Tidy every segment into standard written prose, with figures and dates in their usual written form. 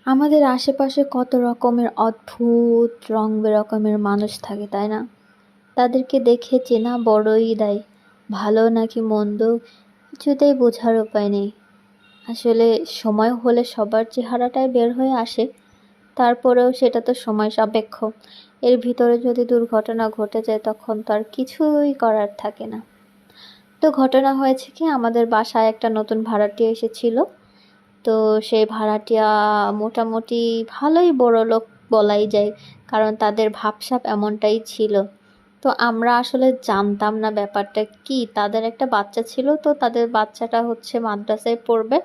আমাদের আশেপাশে কত রকমের অদ্ভুত রং বেরকমের মানুষ থাকে, তাই না? তাদেরকে দেখে চেনা বড়ই দায়। ভালো নাকি মন্দ কিছুতেই বোঝার উপায় নেই। আসলে সময় হলে সবার চেহারাটাই বের হয়ে আসে, তারপরেও সেটা তো সময় সাপেক্ষ। এর ভিতরে যদি দুর্ঘটনা ঘটে যায় তখন তো আর কিছুই করার থাকে না। তো ঘটনা হয়েছে কি, আমাদের বাসায় একটা নতুন ভাড়াটিয়া এসেছিল। তো সেই ভাড়াটিয়া মোটামুটি ভালোই বড়লোক বলাই যায়, কারণ তাদের ভাবসাব এমনটাই ছিল। তো আমরা আসলে জানতাম না ব্যাপারটা কি। তাদের একটা বাচ্চা ছিল, তো তাদের বাচ্চাটা হচ্ছে মাদ্রাসায় পড়বে।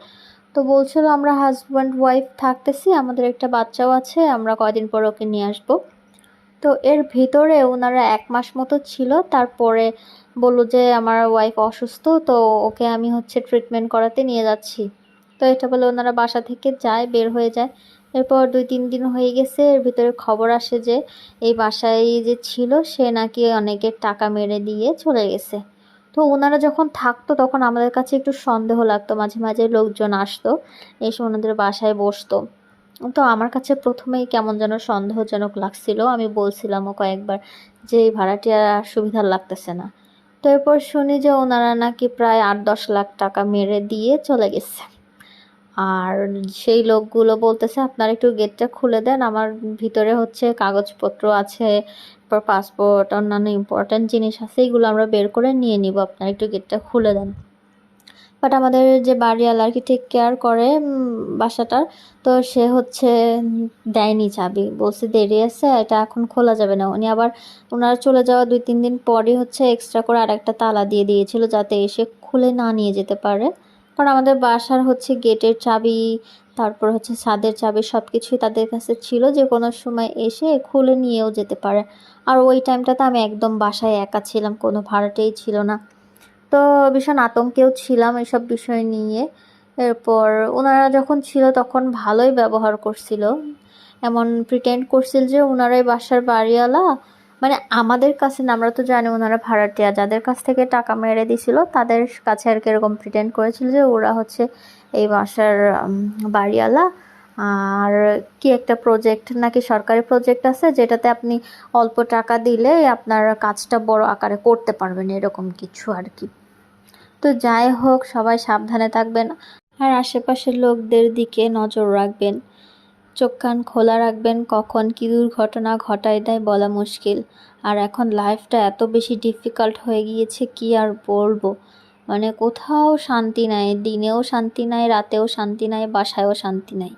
তো বলছিল আমরা হাজব্যান্ড ওয়াইফ থাকতেছি, আমাদের একটা বাচ্চাও আছে, আমরা কয়দিন পর ওকে নিয়ে আসবো। তো এর ভিতরে ওনারা 1 মাস মতো ছিল, তারপরে বলল যে আমার ওয়াইফ অসুস্থ, তো ওকে আমি হচ্ছে ট্রিটমেন্ট করাতে নিয়ে যাচ্ছি। তো এটা বলে ওনারা বাসা থেকে যায়, বের হয়ে যায়। এরপর 2-3 দিন হয়ে গেছে, এর ভিতরে খবর আসে যে এই বাসায় যে ছিল সে নাকি অনেকের টাকা মেরে দিয়ে চলে গেছে। তো ওনারা যখন থাকতো তখন আমাদের কাছে একটু সন্দেহ লাগতো, মাঝে মাঝে লোকজন আসতো, এসে ওনাদের বাসায় বসতো। তো আমার কাছে প্রথমেই কেমন যেন সন্দেহজনক লাগছিল। আমি বলছিলামও কয়েকবার যে এই ভাড়াটিয়া সুবিধা লাগতেছে না। তো এরপর শুনি যে ওনারা নাকি প্রায় 8-10 লাখ টাকা মেরে দিয়ে চলে গেছে। আর সেই লোকগুলো বলতেছে আপনারা একটু গেটটা খুলে দেন, আমার ভিতরে হচ্ছে কাগজপত্র আছে, তারপর পাসপোর্ট, অন্যান্য ইম্পর্ট্যান্ট জিনিস আছে, এগুলো আমরা বের করে নিয়ে নিব, আপনারা একটু গেটটা খুলে দেন। বাট আমাদের যে বাড়িওয়ালা আর কি টেক কেয়ার করে বাসাটার, তো সে হচ্ছে দেয়নি চাবি, বলছে দেরি আছে, এটা এখন খোলা যাবে না। উনি আবার ওনারা চলে যাওয়া 2-3 দিন পরই হচ্ছে এক্সট্রা করে আরেকটা তালা দিয়ে দিয়েছিল, যাতে এসে খুলে না নিয়ে যেতে পারে। কারণ আমাদের বাসার হচ্ছে গেটের চাবি, তারপর হচ্ছে ছাদের চাবি, সব কিছুই তাদের কাছে ছিল, যে কোনো সময় এসে খুলে নিয়েও যেতে পারে। আর ওই টাইমটাতে আমি একদম বাসায় একা ছিলাম, কোনো ভাড়াটেই ছিল না। তো ভীষণ আতঙ্কেও ছিলাম এসব বিষয় নিয়ে। এরপর ওনারা যখন ছিল তখন ভালোই ব্যবহার করছিল, এমন প্রিটেন্ড করছিল যে ওনারাই বাসার বাড়িওয়ালা। মানে আমাদের কাছে না, আমরা তো জানি ওনারা ভাড়াটিয়া, যাদের কাছ থেকে টাকা মেরে দিছিল তাদের কাছে আর কি এরকম প্রিটেন্ড করেছিল যে ওরা হচ্ছে এই বাসার বাড়িওয়ালা। আর কি একটা প্রজেক্ট নাকি সরকারি প্রজেক্ট আছে, যেটাতে আপনি অল্প টাকা দিলে আপনার কাজটা বড় আকারে করতে পারবেন, এরকম কিছু আর কি। তো যাই হোক, সবাই সাবধানে থাকবেন আর আশেপাশের লোকদের দিকে নজর রাখবেন, চোখ কান খোলা রাখবেন, কখন কী দুর্ঘটনা ঘটায় দেয় বলা মুশকিল। আর এখন লাইফটা এত বেশি ডিফিকাল্ট হয়ে গিয়েছে, কি আর বলবো। মানে কোথাও শান্তি নাই, দিনেও শান্তি নাই, রাতেও শান্তি নাই, বাসায়ও শান্তি নাই।